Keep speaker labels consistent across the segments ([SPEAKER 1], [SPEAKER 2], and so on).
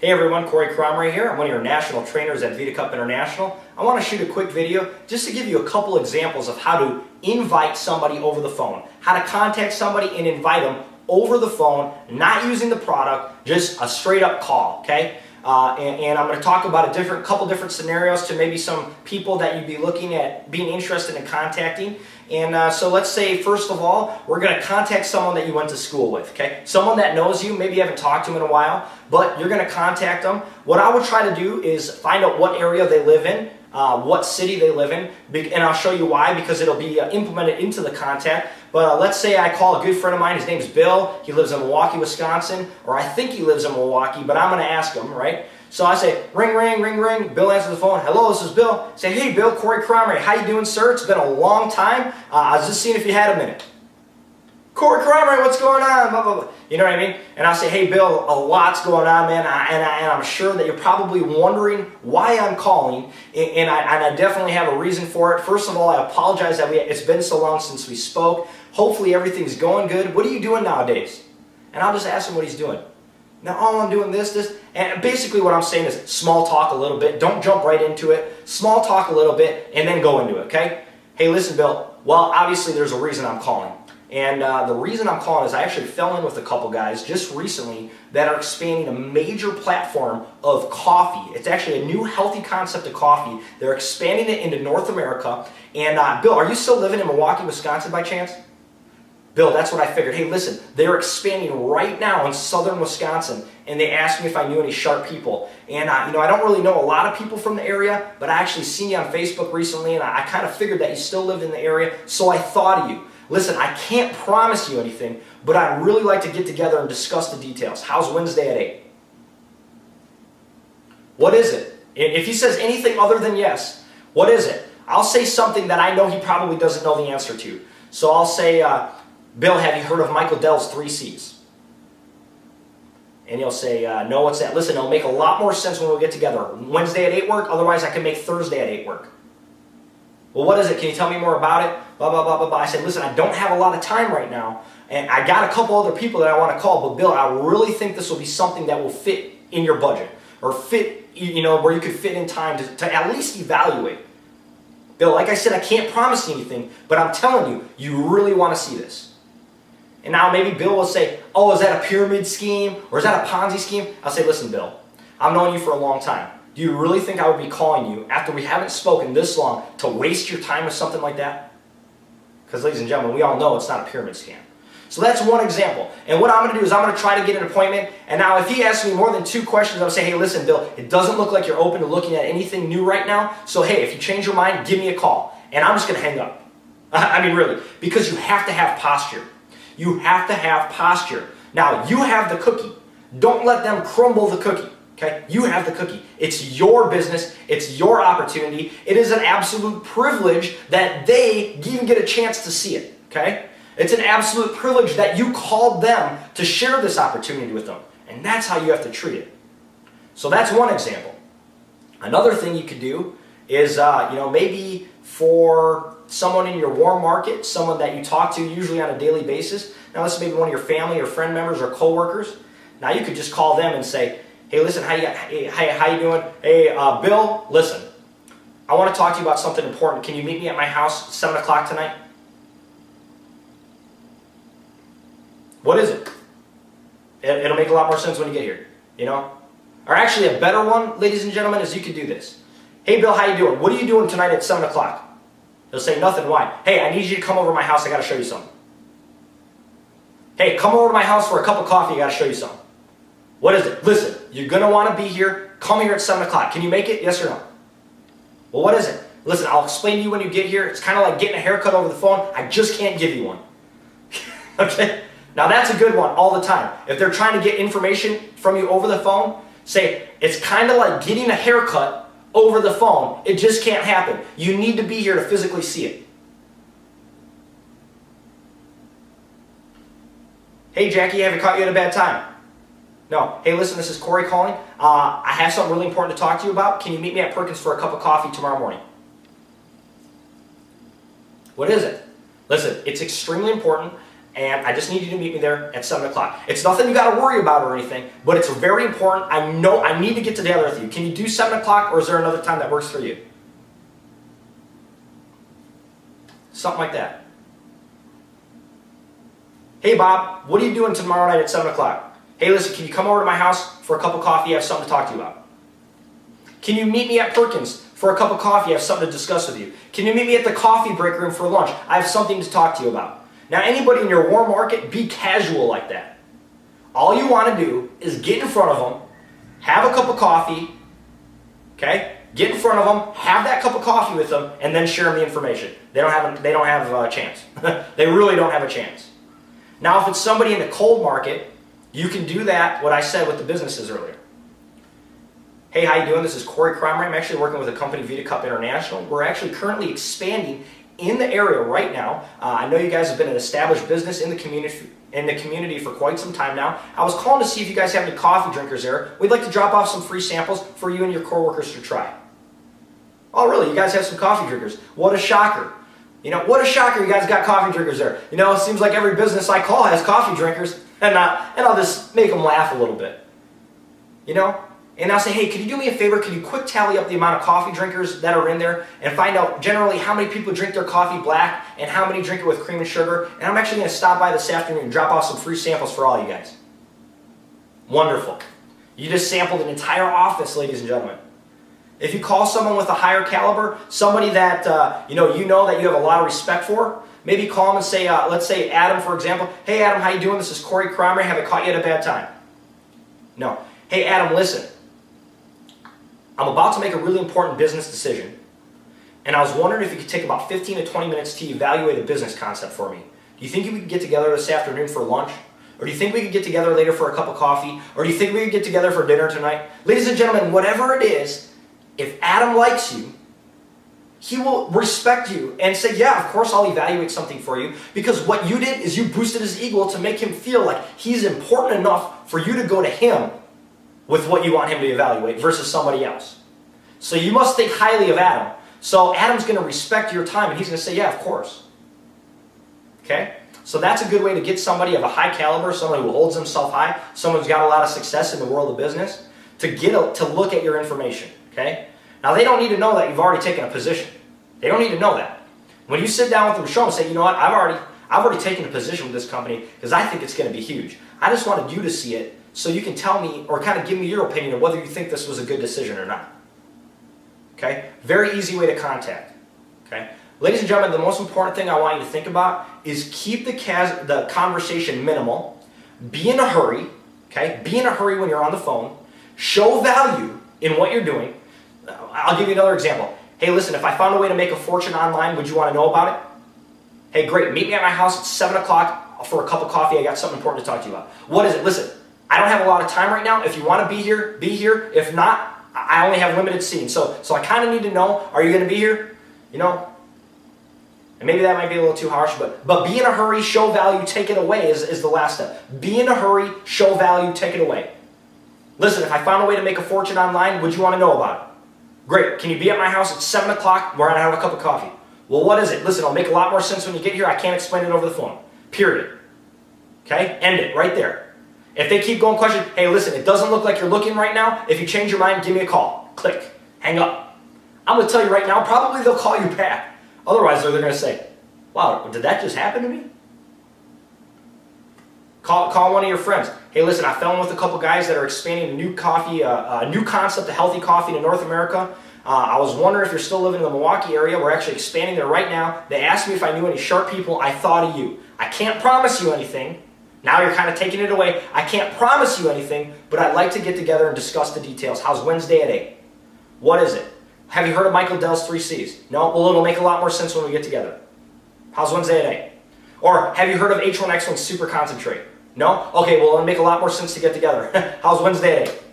[SPEAKER 1] Hey everyone, Corey Cromray here. I'm one of your national trainers at Vidacup International. I want to shoot a quick video just to give you a couple examples of how to invite somebody over the phone, how to contact somebody and invite them over the phone, not using the product, just a straight up call, okay? And I'm going to talk about a couple different scenarios to maybe some people that you'd be looking at being interested in contacting. And so let's say, first of all, we're going to contact someone that you went to school with, okay? Someone that knows you, maybe you haven't talked to them in a while, but you're going to contact them. What I would try to do is find out what area they live in, what city they live in, and I'll show you why, because it'll be implemented into the contact. But let's say I call a good friend of mine, his name's Bill, he lives in Milwaukee, Wisconsin, or I think he lives in Milwaukee, but I'm going to ask him, right? So I say, ring, ring, ring, ring. Bill answers the phone. Hello, this is Bill. Say, hey, Bill, Corey Cromray. How you doing, sir? It's been a long time. I was just seeing if you had a minute. Corey Cromray, what's going on? Blah, blah, blah. You know what I mean? And I'll say, hey, Bill, a lot's going on, man. And I'm sure that you're probably wondering why I'm calling. And I definitely have a reason for it. First of all, I apologize that it's been so long since we spoke. Hopefully everything's going good. What are you doing nowadays? And I'll just ask him what he's doing. Now, oh, I'm doing this. And basically what I'm saying is small talk a little bit. Don't jump right into it. Small talk a little bit and then go into it, okay? Hey, listen, Bill. Well, obviously there's a reason I'm calling. And the reason I'm calling is I actually fell in with a couple guys just recently that are expanding a major platform of coffee. It's actually a new healthy concept of coffee. They're expanding it into North America. And Bill, are you still living in Milwaukee, Wisconsin by chance? Bill, that's what I figured. Hey, listen, they're expanding right now in southern Wisconsin, and they asked me if I knew any sharp people. And I don't really know a lot of people from the area, but I actually seen you on Facebook recently, and I kind of figured that you still lived in the area, so I thought of you. Listen, I can't promise you anything, but I'd really like to get together and discuss the details. How's Wednesday at 8? What is it? If he says anything other than yes, what is it? I'll say something that I know he probably doesn't know the answer to. So I'll say, Bill, have you heard of Michael Dell's 3 C's? And he'll say, no, what's that? Listen, it'll make a lot more sense when we get together. Wednesday at 8 work? Otherwise, I can make Thursday at 8 work. Well, what is it? Can you tell me more about it? Blah, blah, blah, blah, blah. I said, listen, I don't have a lot of time right now, and I got a couple other people that I want to call, but Bill, I really think this will be something that will fit in your budget, or fit, where you could fit in time to at least evaluate. Bill, like I said, I can't promise you anything, but I'm telling you, you really want to see this. And now maybe Bill will say, oh, is that a pyramid scheme? Or is that a Ponzi scheme? I'll say, listen, Bill, I've known you for a long time. Do you really think I would be calling you after we haven't spoken this long to waste your time with something like that? Because, ladies and gentlemen, we all know it's not a pyramid scam. So that's one example. And what I'm going to do is I'm going to try to get an appointment. And now if he asks me more than 2 questions, I'll say, hey, listen, Bill, it doesn't look like you're open to looking at anything new right now. So, hey, if you change your mind, give me a call. And I'm just going to hang up. I mean, really, because you have to have posture. You have to have posture. Now, you have the cookie. Don't let them crumble the cookie. Okay? You have the cookie. It's your business. It's your opportunity. It is an absolute privilege that they even get a chance to see it. Okay? It's an absolute privilege that you called them to share this opportunity with them. And that's how you have to treat it. So that's one example. Another thing you could do is, maybe for someone in your warm market, someone that you talk to usually on a daily basis. Now, this is maybe one of your family or friend members or coworkers. Now, you could just call them and say, hey, listen, how you doing? Hey, Bill, listen, I want to talk to you about something important. Can you meet me at my house at 7 o'clock tonight? What is it? It'll make a lot more sense when you get here, Or actually, a better one, ladies and gentlemen, is you could do this. Hey, Bill, how you doing? What are you doing tonight at 7 o'clock? He'll say, nothing. Why? Hey, I need you to come over to my house. I got to show you something. Hey, come over to my house for a cup of coffee. I got to show you something. What is it? Listen, you're going to want to be here. Come here at 7 o'clock. Can you make it? Yes or no? Well, what is it? Listen, I'll explain to you when you get here. It's kind of like getting a haircut over the phone. I just can't give you one. Okay? Now, that's a good one all the time. If they're trying to get information from you over the phone, say, it's kind of like getting a haircut over the phone. It just can't happen. You need to be here to physically see it. Hey, Jackie, have I caught you at a bad time? No. Hey, listen, this is Corey calling. I have something really important to talk to you about. Can you meet me at Perkins for a cup of coffee tomorrow morning? What is it? Listen, it's extremely important. and I just need you to meet me there at 7 o'clock. It's nothing you got to worry about or anything, but it's very important. I know I need to get together with you. Can you do 7 o'clock, or is there another time that works for you? Something like that. Hey Bob, what are you doing tomorrow night at 7 o'clock? Hey listen, can you come over to my house for a cup of coffee? I have something to talk to you about. Can you meet me at Perkins for a cup of coffee? I have something to discuss with you. Can you meet me at the coffee break room for lunch? I have something to talk to you about. Now anybody in your warm market, be casual like that. All you want to do is get in front of them, have a cup of coffee, okay? Get in front of them, have that cup of coffee with them, and then share them the information. They don't have a chance. They really don't have a chance. Now, if it's somebody in the cold market, you can do that, what I said with the businesses earlier. Hey, how you doing? This is Corey Cromer. I'm actually working with a company, Vidacup International. We're actually currently expanding in the area right now. I know you guys have been an established business in the community for quite some time now. I was calling to see if you guys have any coffee drinkers there. We'd like to drop off some free samples for you and your coworkers to try. Oh, really? You guys have some coffee drinkers? What a shocker. You know, what a shocker you guys got coffee drinkers there. You know, it seems like every business I call has coffee drinkers, and I'll just make them laugh a little bit. You know? And I'll say, hey, could you do me a favor? Could you quick tally up the amount of coffee drinkers that are in there and find out generally how many people drink their coffee black and how many drink it with cream and sugar? And I'm actually going to stop by this afternoon and drop off some free samples for all you guys. Wonderful. You just sampled an entire office, ladies and gentlemen. If you call someone with a higher caliber, somebody that you know that you have a lot of respect for, maybe call them and say, let's say Adam, for example. Hey Adam, how you doing? This is Corey Cromer. Have I caught you at a bad time? No. Hey Adam, listen. I'm about to make a really important business decision, and I was wondering if you could take about 15 to 20 minutes to evaluate a business concept for me. Do you think we could get together this afternoon for lunch? Or do you think we could get together later for a cup of coffee? Or do you think we could get together for dinner tonight? Ladies and gentlemen, whatever it is, if Adam likes you, he will respect you and say, yeah, of course I'll evaluate something for you, because what you did is you boosted his ego to make him feel like he's important enough for you to go to him with what you want him to evaluate versus somebody else. So you must think highly of Adam. So Adam's going to respect your time and he's going to say, yeah, of course. Okay? So that's a good way to get somebody of a high caliber, someone who holds himself high, someone who's got a lot of success in the world of business, to look at your information. Okay? Now they don't need to know that you've already taken a position. They don't need to know that. When you sit down with them, show them, say, you know what, I've already taken a position with this company because I think it's going to be huge. I just wanted you to see it so you can tell me or kind of give me your opinion of whether you think this was a good decision or not. Okay? Very easy way to contact. Okay? Ladies and gentlemen, the most important thing I want you to think about is keep the conversation minimal. Be in a hurry. Okay? Be in a hurry when you're on the phone. Show value in what you're doing. I'll give you another example. Hey, listen, if I found a way to make a fortune online, would you want to know about it? Hey, great. Meet me at my house at 7 o'clock for a cup of coffee. I got something important to talk to you about. What is it? Listen, I don't have a lot of time right now. If you want to be here, be here. If not, I only have limited seating. So I kind of need to know, are you going to be here? You know? And maybe that might be a little too harsh, but be in a hurry, show value, take it away is the last step. Be in a hurry, show value, take it away. Listen, if I found a way to make a fortune online, would you want to know about it? Great. Can you be at my house at 7 o'clock? We're going to have a cup of coffee. Well, what is it? Listen, it'll make a lot more sense when you get here. I can't explain it over the phone. Period. Okay? End it right there. If they keep going question, hey, listen, it doesn't look like you're looking right now. If you change your mind, give me a call. Click. Hang up. I'm going to tell you right now, probably they'll call you back. Otherwise, they're going to say, wow, did that just happen to me? Call one of your friends. Hey, listen, I fell in with a couple guys that are expanding a new coffee, a new concept of healthy coffee to North America. I was wondering if you're still living in the Milwaukee area. We're actually expanding there right now. They asked me if I knew any sharp people. I thought of you. I can't promise you anything. Now you're kind of taking it away. I can't promise you anything, but I'd like to get together and discuss the details. How's Wednesday at 8? What is it? Have you heard of Michael Dell's 3 C's? No? Well, it'll make a lot more sense when we get together. How's Wednesday at 8? Or have you heard of H1X1 Super Concentrate? No? Okay, well, it'll make a lot more sense to get together. How's Wednesday at 8?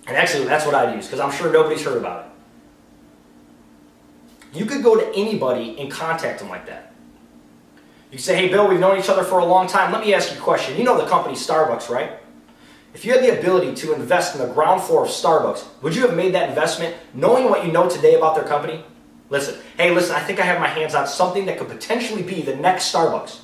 [SPEAKER 1] And actually, that's what I'd use, because I'm sure nobody's heard about it. You could go to anybody and contact them like that. You can say, hey, Bill, we've known each other for a long time. Let me ask you a question. You know the company Starbucks, right? If you had the ability to invest in the ground floor of Starbucks, would you have made that investment knowing what you know today about their company? Listen, hey, listen, I think I have my hands on something that could potentially be the next Starbucks.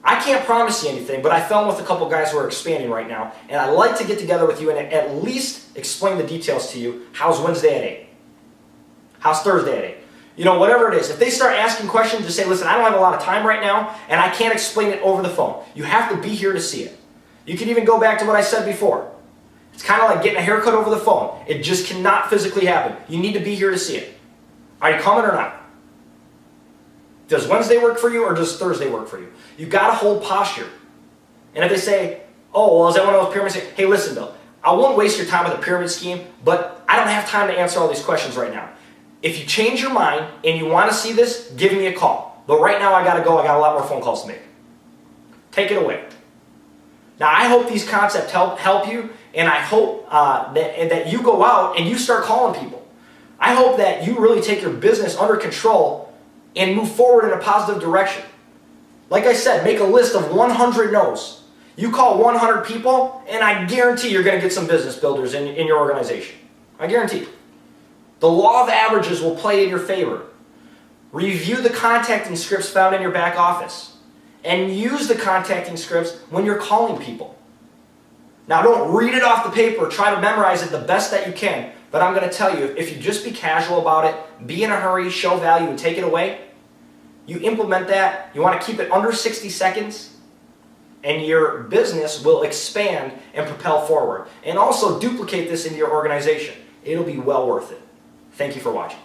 [SPEAKER 1] I can't promise you anything, but I fell in with a couple guys who are expanding right now, and I'd like to get together with you and at least explain the details to you. How's Wednesday at 8? How's Thursday at 8? You know, whatever it is. If they start asking questions, just say, listen, I don't have a lot of time right now, and I can't explain it over the phone. You have to be here to see it. You can even go back to what I said before. It's kind of like getting a haircut over the phone. It just cannot physically happen. You need to be here to see it. Are you coming or not? Does Wednesday work for you or does Thursday work for you? You've got to hold posture. And if they say, oh, well, is that one of those pyramids? Hey, listen, Bill, I won't waste your time with a pyramid scheme, but I don't have time to answer all these questions right now. If you change your mind and you want to see this, give me a call. But right now I got to go. I got a lot more phone calls to make. Take it away. Now, I hope these concepts help you, and I hope that you go out and you start calling people. I hope that you really take your business under control and move forward in a positive direction. Like I said, make a list of 100 no's. You call 100 people, and I guarantee you're going to get some business builders in your organization. I guarantee. The law of averages will play in your favor. Review the contacting scripts found in your back office. And use the contacting scripts when you're calling people. Now, don't read it off the paper. Try to memorize it the best that you can. But I'm going to tell you, if you just be casual about it, be in a hurry, show value, and take it away, you implement that, you want to keep it under 60 seconds, and your business will expand and propel forward. And also duplicate this into your organization. It'll be well worth it. Thank you for watching.